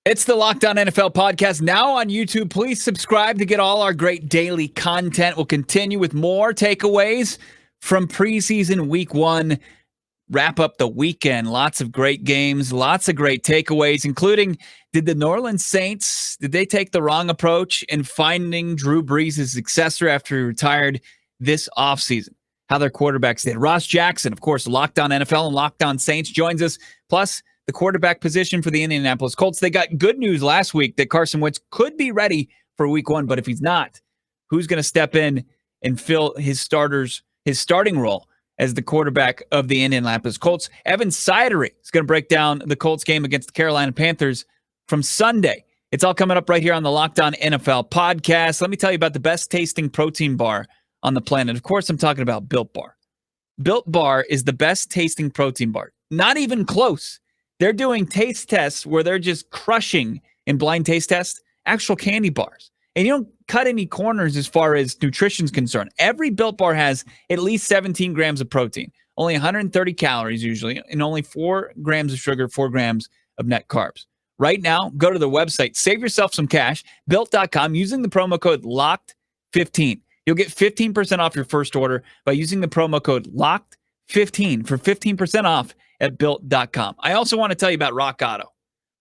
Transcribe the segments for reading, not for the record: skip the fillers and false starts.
It's the Locked On NFL podcast now on YouTube. Please subscribe to get all our great daily content. We'll continue with more takeaways from preseason week 1. Wrap up the weekend. Lots of great games, lots of great takeaways, including did the New Orleans Saints, did they take the wrong approach in finding Drew Brees' successor after he retired this offseason? How their quarterbacks did. Ross Jackson, of course, Locked On NFL and Locked On Saints, joins us. Plus, the quarterback position for the Indianapolis Colts. They got good news last week that Carson Wentz could be ready for week 1, but if he's not, who's going to step in and fill his starting role as the quarterback of the Indianapolis Colts? Evan Sidery is going to break down the Colts game against the Carolina Panthers from Sunday. It's all coming up right here on the Locked On NFL podcast. Let me tell you about the best tasting protein bar on the planet. Of course, I'm talking about Built Bar. Built Bar is the best tasting protein bar. Not even close. They're doing taste tests where they're just crushing in blind taste tests actual candy bars. And you don't cut any corners as far as nutrition's concerned. Every Built Bar has at least 17 grams of protein, only 130 calories usually, and only 4 grams of sugar, 4 grams of net carbs. Right now, go to the website, save yourself some cash, built.com, using the promo code LOCKED15. You'll get 15% off your first order by using the promo code LOCKED15 for 15% off at built.com. I also want to tell you about Rock Auto.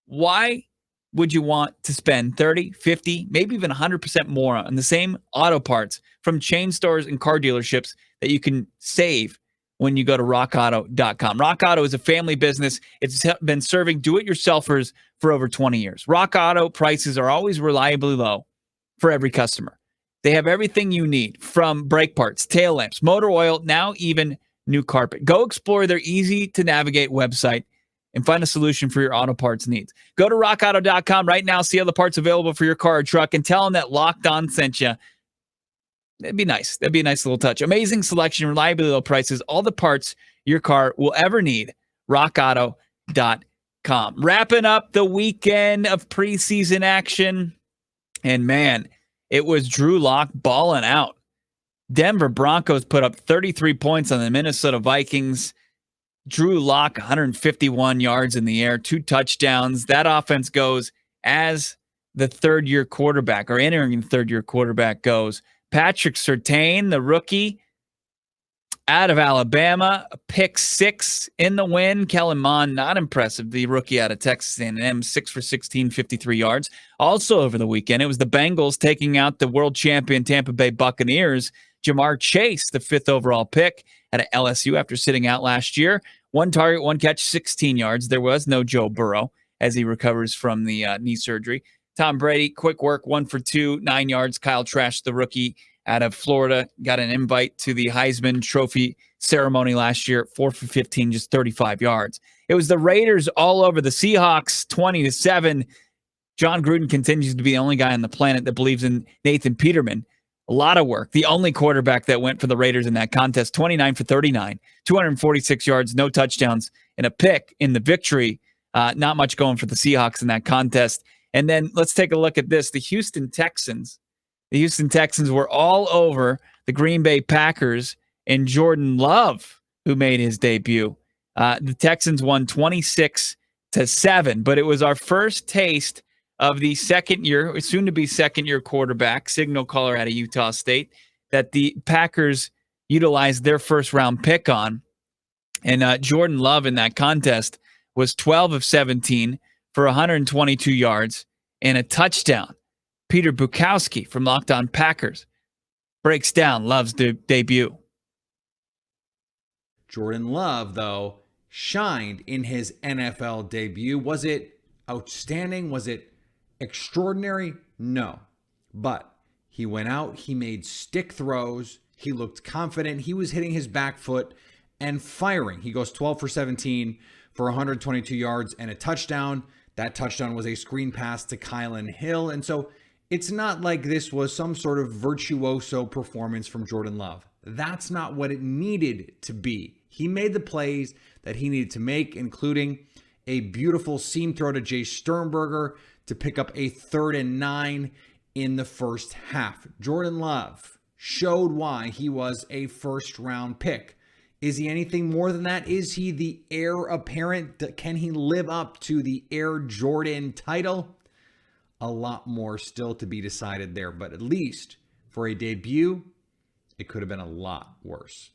Why would you want to spend 30, 50, maybe even 100% more on the same auto parts from chain stores and car dealerships that you can save when you go to rockauto.com? Rock Auto is a family business. It's been serving do-it-yourselfers for over 20 years. Rock Auto prices are always reliably low for every customer. They have everything you need, from brake parts, tail lamps, motor oil, now even new carpet. Go explore their easy-to-navigate website and find a solution for your auto parts needs. Go to rockauto.com right now, see all the parts available for your car or truck, and tell them that Locked On sent you. That'd be nice. That'd be a nice little touch. Amazing selection, reliably low prices, all the parts your car will ever need. rockauto.com. Wrapping up the weekend of preseason action, and man, it was Drew Lock balling out. Denver Broncos put up 33 points on the Minnesota Vikings. Drew Lock, 151 yards in the air, 2 touchdowns. That offense goes as the third-year quarterback, or entering the third-year quarterback goes. Patrick Surtain, the rookie out of Alabama, a pick 6 in the win. Kellen Mond, not impressive. The rookie out of Texas A&M, 6 for 16, 53 yards. Also over the weekend, it was the Bengals taking out the world champion Tampa Bay Buccaneers. Jamar Chase, the 5th overall pick at LSU after sitting out last year. 1 target, 1 catch, 16 yards. There was no Joe Burrow as he recovers from the knee surgery. Tom Brady, quick work, 1 for 2, 9 yards. Kyle Trask, the rookie out of Florida, got an invite to the Heisman Trophy ceremony last year, 4 for 15, just 35 yards. It was the Raiders all over the Seahawks, 20-7. John Gruden continues to be the only guy on the planet that believes in Nathan Peterman. A lot of work. The only quarterback that went for the Raiders in that contest, 29 for 39, 246 yards, no touchdowns, and a pick in the victory. Not much going for the Seahawks in that contest. And then let's take a look at this. The Houston Texans were all over the Green Bay Packers and Jordan Love, who made his debut. The Texans won 26-7, but it was our first taste of the soon-to-be second-year quarterback, signal caller out of Utah State, that the Packers utilized their first-round pick on. And Jordan Love in that contest was 12 of 17 for 122 yards and a touchdown. Peter Bukowski from Locked On Packers breaks down Love's debut. Jordan Love, though, shined in his NFL debut. Was it outstanding? Was it extraordinary? No. But he went out, he made stick throws, he looked confident, he was hitting his back foot and firing. He goes 12 for 17 for 122 yards and a touchdown. That touchdown was a screen pass to Kylan Hill. And so it's not like this was some sort of virtuoso performance from Jordan Love. That's not what it needed to be. He made the plays that he needed to make, including a beautiful seam throw to Jay Sternberger to pick up a 3rd and 9 in the first half. Jordan Love showed why he was a first-round pick Is he anything more than that? Is he the heir apparent? Can he live up to the Air Jordan title? A lot more still to be decided there, but at least for a debut, it could have been a lot worse.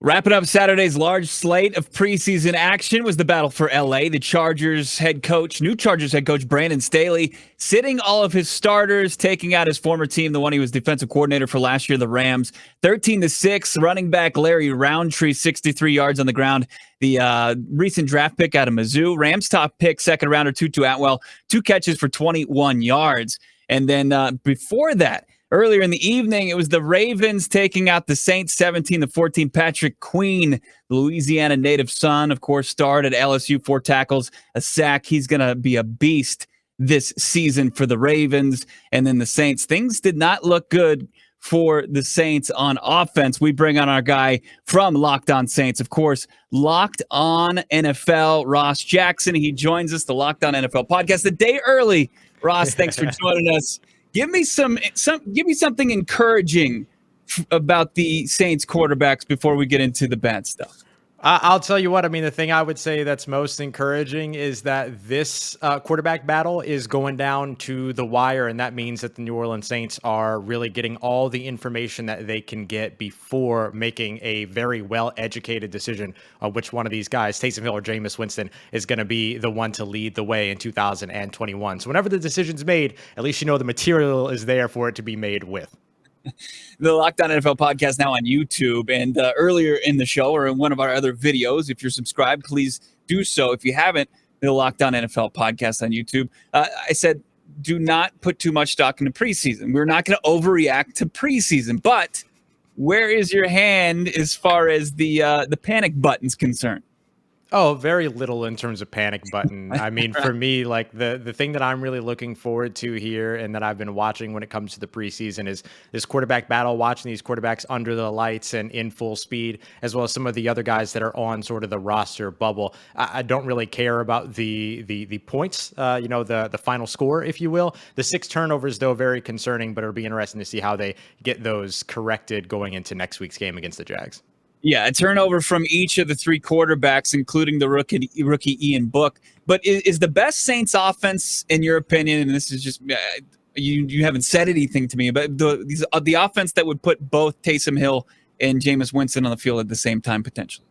Wrapping up Saturday's large slate of preseason action was the battle for LA. The new Chargers head coach Brandon Staley, sitting all of his starters, taking out his former team, the one he was defensive coordinator for last year, the Rams. 13-6, running back Larry Roundtree, 63 yards on the ground. The recent draft pick out of Mizzou. Rams top pick, second rounder, Tutu Atwell, 2 catches for 21 yards. And then before that, earlier in the evening, it was the Ravens taking out the Saints 17-14. Patrick Queen, the Louisiana native son, of course, starred at LSU, 4 tackles, a sack. He's going to be a beast this season for the Ravens. And then the Saints, things did not look good for the Saints on offense. We bring on our guy from Locked On Saints, of course, Locked On NFL, Ross Jackson. He joins us, the Locked On NFL podcast, a day early. Ross, thanks for joining us. Give me something encouraging about the Saints quarterbacks before we get into the bad stuff. I'll tell you what, I mean, the thing I would say that's most encouraging is that this quarterback battle is going down to the wire, and that means that the New Orleans Saints are really getting all the information that they can get before making a very well-educated decision on which one of these guys, Taysom Hill or Jameis Winston, is going to be the one to lead the way in 2021. So whenever the decision's made, at least you know the material is there for it to be made with. The Locked On NFL podcast now on YouTube, and earlier in the show or in one of our other videos, if you're subscribed, please do so. If you haven't, the Locked On NFL podcast on YouTube, I said do not put too much stock into preseason. We're not going to overreact to preseason, but where is your hand as far as the panic button's concerned? Oh, very little in terms of panic button. I mean, for me, like the thing that I'm really looking forward to here and that I've been watching when it comes to the preseason is this quarterback battle, watching these quarterbacks under the lights and in full speed, as well as some of the other guys that are on sort of the roster bubble. I don't really care about the points, the final score, if you will. The 6 turnovers, though, very concerning, but it'll be interesting to see how they get those corrected going into next week's game against the Jags. Yeah, a turnover from each of the 3 quarterbacks, including the rookie Ian Book. But is the best Saints offense, in your opinion, and this is just you haven't said anything to me, but the offense that would put both Taysom Hill and Jameis Winston on the field at the same time potentially?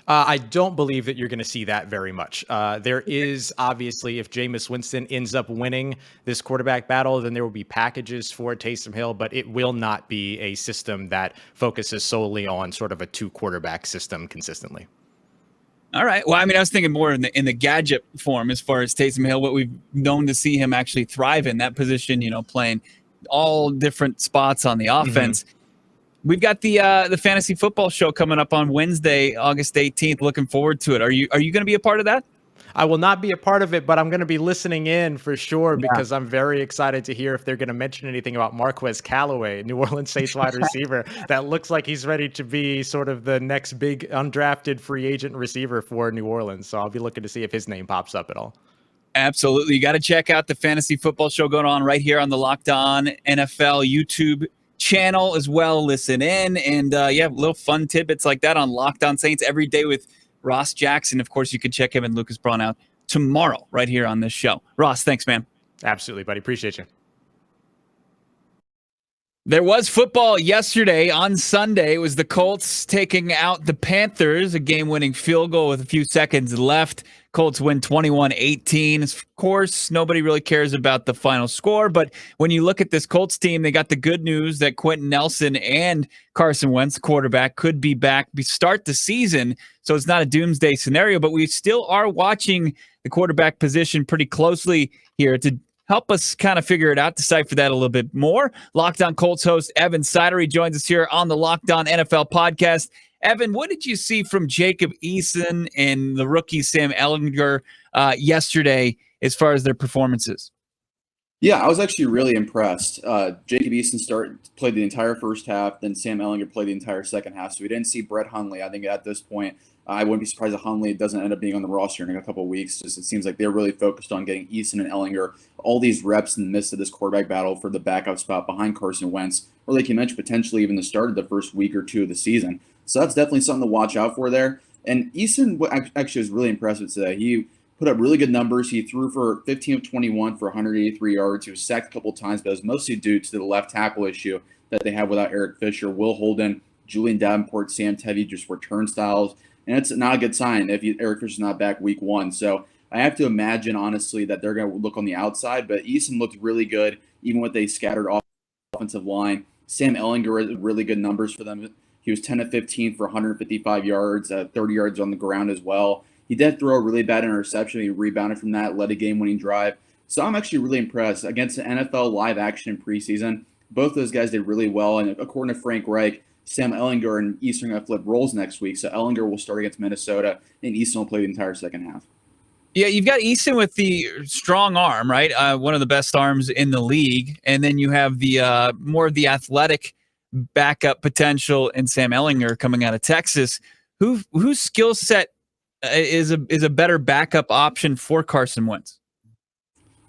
I don't believe that you're going to see that very much. There is obviously, if Jameis Winston ends up winning this quarterback battle, then there will be packages for Taysom Hill, but it will not be a system that focuses solely on sort of a 2 quarterback system consistently. All right. Well, I mean, I was thinking more in the gadget form as far as Taysom Hill, what we've known to see him actually thrive in that position, playing all different spots on the offense. Mm-hmm. We've got the fantasy football show coming up on Wednesday, August 18th. Looking forward to it. Are you going to be a part of that? I will not be a part of it, but I'm going to be listening in for sure because I'm very excited to hear if they're going to mention anything about Marquez Callaway, New Orleans Saints wide receiver. That looks like he's ready to be sort of the next big undrafted free agent receiver for New Orleans. So I'll be looking to see if his name pops up at all. Absolutely. You got to check out the fantasy football show going on right here on the Locked On NFL YouTube channel as well. Listen in and little fun tidbits like that on Locked On Saints every day with Ross Jackson. Of course, you can check him and Lucas Braun out tomorrow right here on this show. Ross, thanks, man. Absolutely, buddy. Appreciate you. There was football yesterday. On Sunday, it was the Colts taking out the Panthers, a game-winning field goal with a few seconds left. Colts win 21-18. Of course, nobody really cares about the final score, but when you look at this Colts team, they got the good news that Quentin Nelson and Carson Wentz, quarterback, could be back to start the season, so it's not a doomsday scenario, but we still are watching the quarterback position pretty closely here to help us kind of figure it out, decipher that a little bit more. Locked On Colts host Evan Sidery joins us here on the Locked On NFL podcast. Evan, what did you see from Jacob Eason and the rookie Sam Ehlinger yesterday as far as their performances? Yeah, I was actually really impressed. Jacob Eason played the entire first half, then Sam Ehlinger played the entire second half. So we didn't see Brett Hundley. I think at this point, I wouldn't be surprised if Hundley doesn't end up being on the roster in a couple of weeks. Just it seems like they're really focused on getting Eason and Ehlinger all these reps in the midst of this quarterback battle for the backup spot behind Carson Wentz, or like you mentioned, potentially even the start of the first week or 2 of the season. So that's definitely something to watch out for there. And Easton actually was really impressive today. He put up really good numbers. He threw for 15 of 21 for 183 yards. He was sacked a couple times, but it was mostly due to the left tackle issue that they have without Eric Fisher. Will Holden, Julian Davenport, Sam Tevye just were turnstiles. And it's not a good sign if Eric Fisher's not back week 1. So I have to imagine, honestly, that they're going to look on the outside. But Easton looked really good, even with a scattered offensive line. Sam Ehlinger had really good numbers for them. He was 10 of 15 for 155 yards, 30 yards on the ground as well. He did throw a really bad interception. He rebounded from that, led a game-winning drive. So I'm actually really impressed. Against the NFL live action in preseason, both those guys did really well. And according to Frank Reich, Sam Ehlinger and Easton are going to flip roles next week. So Ehlinger will start against Minnesota, and Easton will play the entire second half. Yeah, you've got Easton with the strong arm, right? One of the best arms in the league. And then you have the more of the athletic backup potential in Sam Ehlinger coming out of Texas. Whose skill set is a better backup option for Carson Wentz?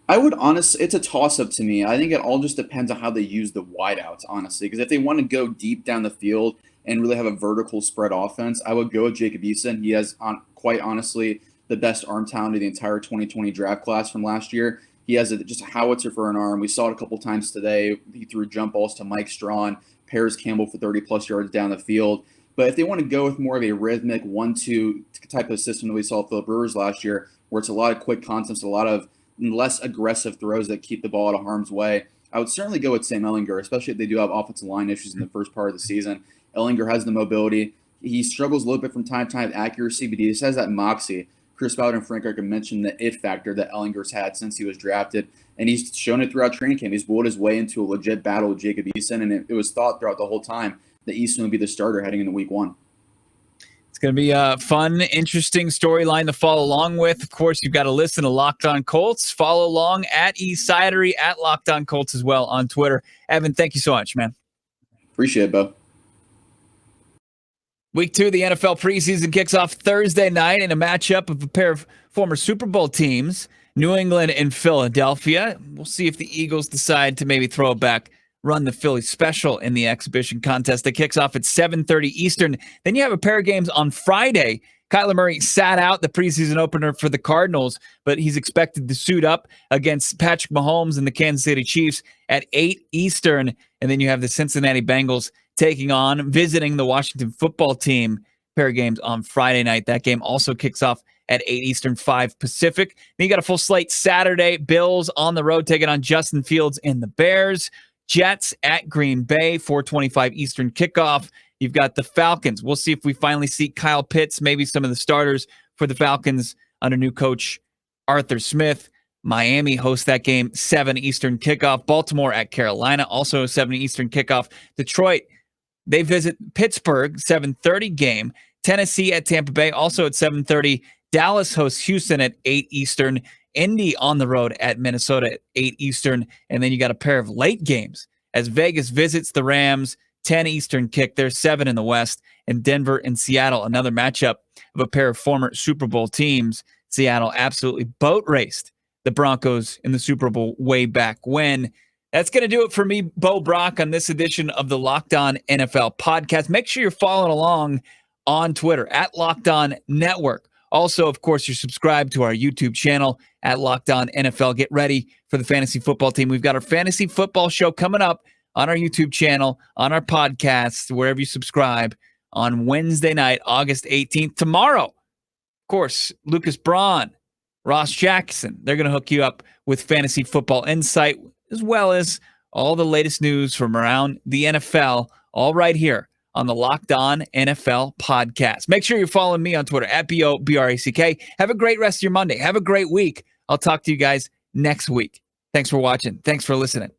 I would honestly, it's a toss-up to me. I think it all just depends on how they use the wideouts, honestly. Because if they want to go deep down the field and really have a vertical spread offense, I would go with Jacob Eason. He has, quite honestly, the best arm talent of the entire 2020 draft class from last year. He has just a howitzer for an arm. We saw it a couple times today. He threw jump balls to Mike Strawn, Paris Campbell for 30-plus yards down the field. But if they want to go with more of a rhythmic 1-2 type of system that we saw Philip Rivers last year, where it's a lot of quick concepts, a lot of less aggressive throws that keep the ball out of harm's way, I would certainly go with Sam Ehlinger, especially if they do have offensive line issues in the first part of the season. Ehlinger has the mobility. He struggles a little bit from time to time with accuracy, but he just has that moxie. Chris Ballard and Frank Reich mentioned the it factor that Ehlinger's had since he was drafted, and he's shown it throughout training camp. He's willed his way into a legit battle with Jacob Eason, and it was thought throughout the whole time that Easton would be the starter heading into week 1. It's going to be a fun, interesting storyline to follow along with. Of course, you've got to listen to Locked On Colts. Follow along at eSidery, at Locked On Colts as well on Twitter. Evan, thank you so much, man. Appreciate it, Bo. Week 2 of the NFL preseason kicks off Thursday night in a matchup of a pair of former Super Bowl teams, New England and Philadelphia. We'll see if the Eagles decide to maybe throw it back, run the Philly special in the exhibition contest that kicks off at 7:30 Eastern. Then you have a pair of games on Friday. Kyler Murray sat out the preseason opener for the Cardinals, but he's expected to suit up against Patrick Mahomes and the Kansas City Chiefs at 8 Eastern. And then you have the Cincinnati Bengals visiting the Washington football team. Pair of games on Friday night. That game also kicks off at 8 Eastern, 5 Pacific. Then you got a full slate Saturday. Bills on the road taking on Justin Fields and the Bears. Jets at Green Bay, 4:25 Eastern kickoff. You've got the Falcons. We'll see if we finally see Kyle Pitts, maybe some of the starters for the Falcons under new coach Arthur Smith. Miami hosts that game, 7 Eastern kickoff. Baltimore at Carolina, also a 7 Eastern kickoff. Detroit, they visit Pittsburgh, 7:30 game. Tennessee at Tampa Bay, also at 7:30. Dallas hosts Houston at 8 Eastern. Indy on the road at Minnesota at 8 Eastern. And then you got a pair of late games as Vegas visits the Rams, 10 Eastern kick. There's 7 in the West. And Denver and Seattle, another matchup of a pair of former Super Bowl teams. Seattle absolutely boat raced the Broncos in the Super Bowl way back when. That's going to do it for me, Bo Brack, on this edition of the Locked On NFL podcast. Make sure you're following along on Twitter at Locked On Network. Also, of course, you're subscribed to our YouTube channel at Locked On NFL. Get ready for the fantasy football team. We've got our fantasy football show coming up on our YouTube channel, on our podcast, wherever you subscribe, on Wednesday night, August 18th. Tomorrow, of course, Lucas Braun, Ross Jackson, they're going to hook you up with fantasy football insight, as well as all the latest news from around the NFL, all right here on the Locked On NFL podcast. Make sure you're following me on Twitter at BOBRACK. Have a great rest of your Monday. Have a great week. I'll talk to you guys next week. Thanks for watching. Thanks for listening.